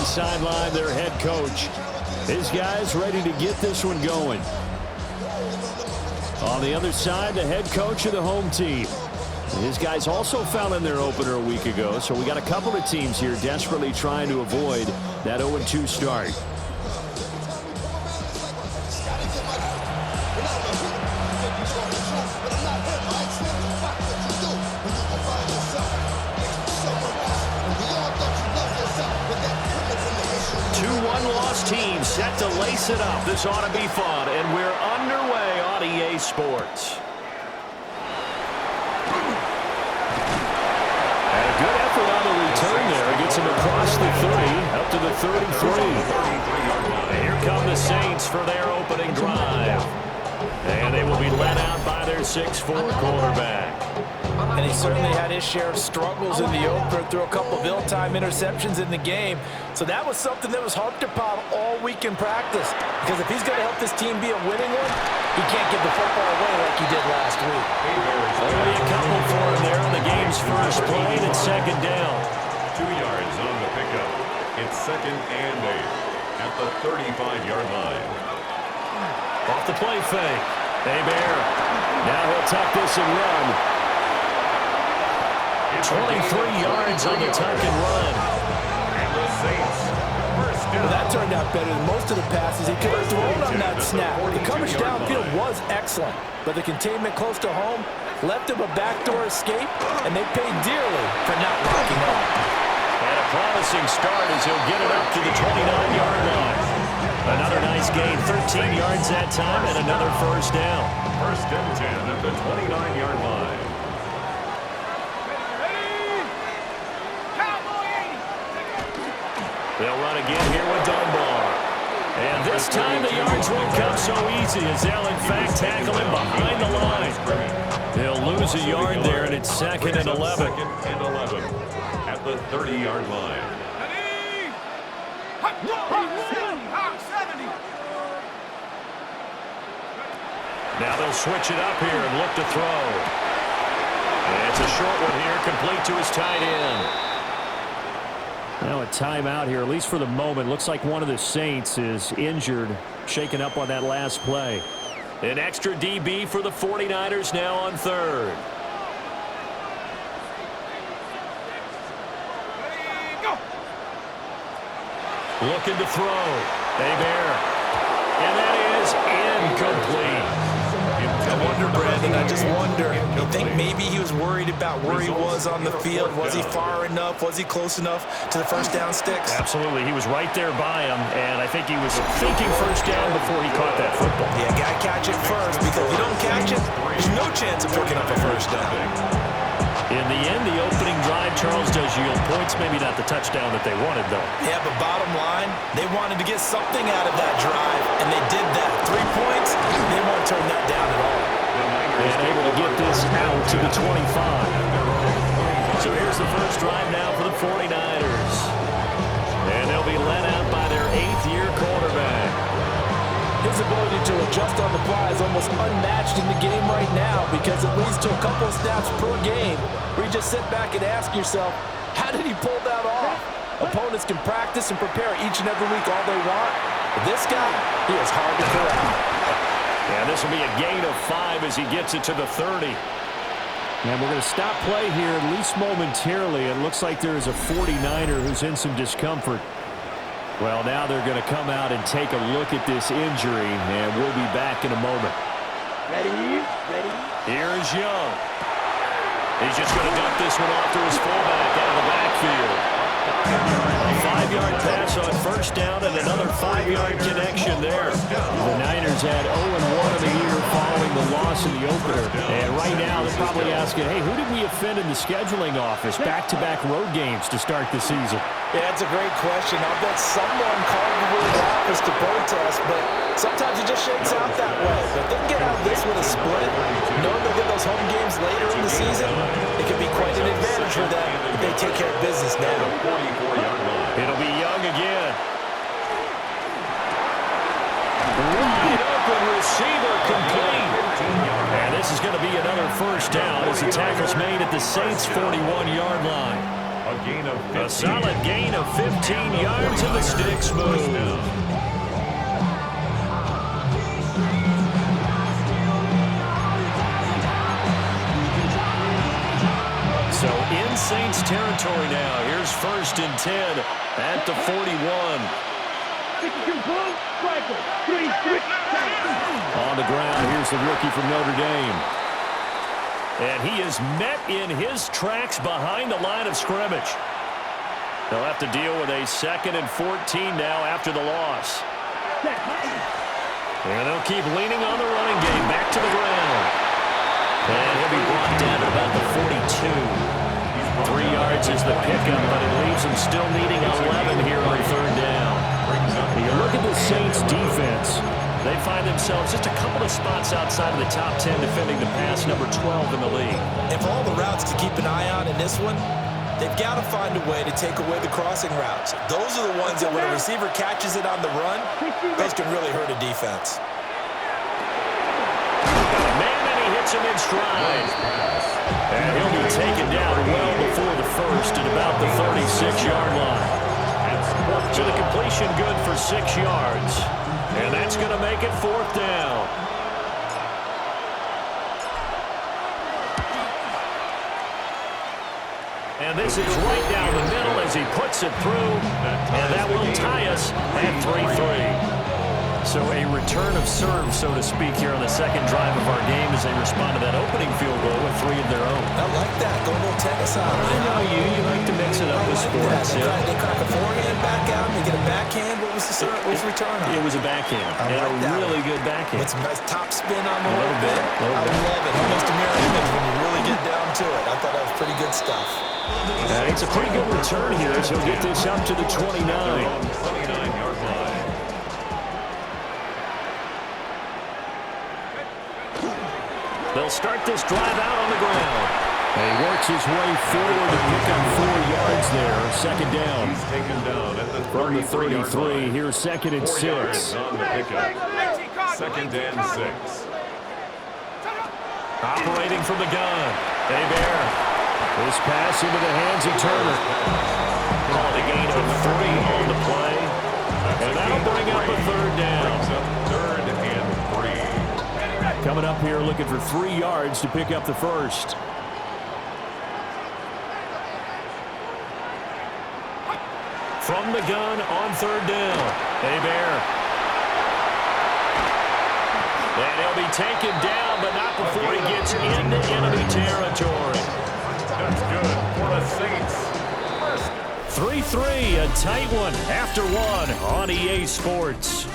sideline, their head coach. His guys ready to get this one going. On the other side, the head coach of the home team. His guys also found in their opener a week ago, so we got a couple of teams here desperately trying to avoid that 0-2 start. Team set to lace it up. This ought to be fun, and we're underway on EA Sports. And a good effort on the return there. Gets him across the 30, up to the 33. And here come the Saints for their opening drive. And they will be led out by their 6'4" quarterback. And he certainly had his share of struggles in the opener, threw a couple of ill-timed interceptions in the game. So that was something that was harped upon all week in practice. Because if he's going to help this team be a winning one, he can't give the football away like he did last week. Only a couple for him there on the game's first play and second down. 2 yards on the pickup. It's 2nd and 8 at the 35-yard line. Off the play fake. Bear. Now he'll tuck this and run. 23 yards on the tuck and run. And the Saints first down. Well, that turned out better than most of the passes he could have thrown on that snap. The coverage downfield was excellent, but the containment close to home left him a backdoor escape, and they paid dearly for not locking up. And a promising start as he'll get it up to the 29-yard line. Another nice gain, 13 yards that time, and another first down. 1st and 10 at the 29-yard line. They'll run again here with Dunbar. And this time the yards won't come so easy as they'll in fact tackle him behind the line. They'll lose a yard there, and it's 2nd and 11. 2nd and 11 at the 30-yard line. Now they'll switch it up here and look to throw. And it's a short one here, complete to his tight end. Now a timeout here, at least for the moment. Looks like one of the Saints is injured, shaken up on that last play. An extra DB for the 49ers now on 3rd. Looking to throw. Bear. And that is incomplete. I wonder, Brandon, I just wonder, you think maybe he was worried about where he was on the field? Was he far enough? Was he close enough to the first down sticks? Absolutely. He was right there by him, and I think he was thinking first down before he caught that football. Yeah, got to catch it first, because if you don't catch it, there's no chance of picking up a first down. In the end, the opening drive, Charles, does yield points. Maybe not the touchdown that they wanted, though. Yeah, but bottom line, they wanted to get something out of that drive, and they did that. 3 points, they won't turn that down at all. And able to get this out to the 25. So here's the first drive now for the 49ers. And they'll be led out by their 8th-year quarterback. His ability to adjust on the fly is almost unmatched in the game right now, because it leads to a couple of snaps per game where you just sit back and ask yourself, how did he pull that off? Opponents can practice and prepare each and every week all they want, but this guy, he is hard to corral. And this will be a gain of 5 as he gets it to the 30. And we're going to stop play here, at least momentarily. It looks like there is a 49er who's in some discomfort. Well, now they're going to come out and take a look at this injury, and we'll be back in a moment. Ready? Here is Young. He's just going to dump this one off to his fullback out of the backfield. A 5-yard pass on first down and another 5-yard connection there. The Niners had 0-1 of the year following the loss in the opener. And right now they're probably asking, hey, who did we offend in the scheduling office? Back-to-back road games to start the season. Yeah, that's a great question. I'll bet someone called the World Office to protest, but sometimes it just shakes out that way. But if they can get out of this with a split, knowing they'll get those home games later in the season, it can be quite an advantage for them if they take care of business now. It'll be Young again. Wide open receiver complete. And this is going to be another first down as the tackle's made at the Saints' 41-yard line. A gain of 15. A solid gain of 15 yards and the sticks move. So in Saints territory now. Here's 1st and 10 at the 41. On the ground, here's the rookie from Notre Dame. And he is met in his tracks behind the line of scrimmage. They'll have to deal with a 2nd and 14 now after the loss. And they'll keep leaning on the running game. Back to the ground. And he'll be brought down at about the 42. 3 yards is the pickup, but it leaves him still needing 11 here on 3rd down. You look at the Saints defense. They find themselves just a couple of spots outside of the top 10 defending the pass, number 12 in the league. And for all the routes to keep an eye on in this one, they've got to find a way to take away the crossing routes. Those are the ones that when a receiver catches it on the run, those can really hurt a defense. Man, and he hits him in stride. And he'll be taken down well before the first at about the 36-yard line. So the completion good for 6 yards. And that's going to make it 4th down. And this is right down the middle as he puts it through. And that will tie us at 3-3. So a return of serve, so to speak, here on the 2nd drive of our game as they respond to that opening field goal with 3 of their own. I like that. Go a little tennis on. I know you. You like to mix it up with sports. They crack a forehand back out. They get a backhand. What was the return on? It was a backhand. I like a really good backhand. With some nice top spin on the A little bit. I love it. Almost a mirror image when you really get down to it. I thought that was pretty good stuff. It's a pretty good return here as he'll get this up to the 29. 29-yard line. They'll start this drive out on the ground. And he works his way forward to pick up 4 yards there. 2nd down. He's taken down at the From the 33-yard 33, line. here's 2nd and 4 yards 6. on the pickup. 2nd and 6. Operating from the gun. Bear. This pass into the hands of Turner. Called a gain of 3 on the play. And that'll bring up a 3rd down. Brings up 3rd and 3. Coming up here looking for 3 yards to pick up the first. From the gun on 3rd down. Bear. And he'll be taken down, but not before he gets into enemy territory. That's good for the Saints. 3-3, a tight one after 1 on EA Sports.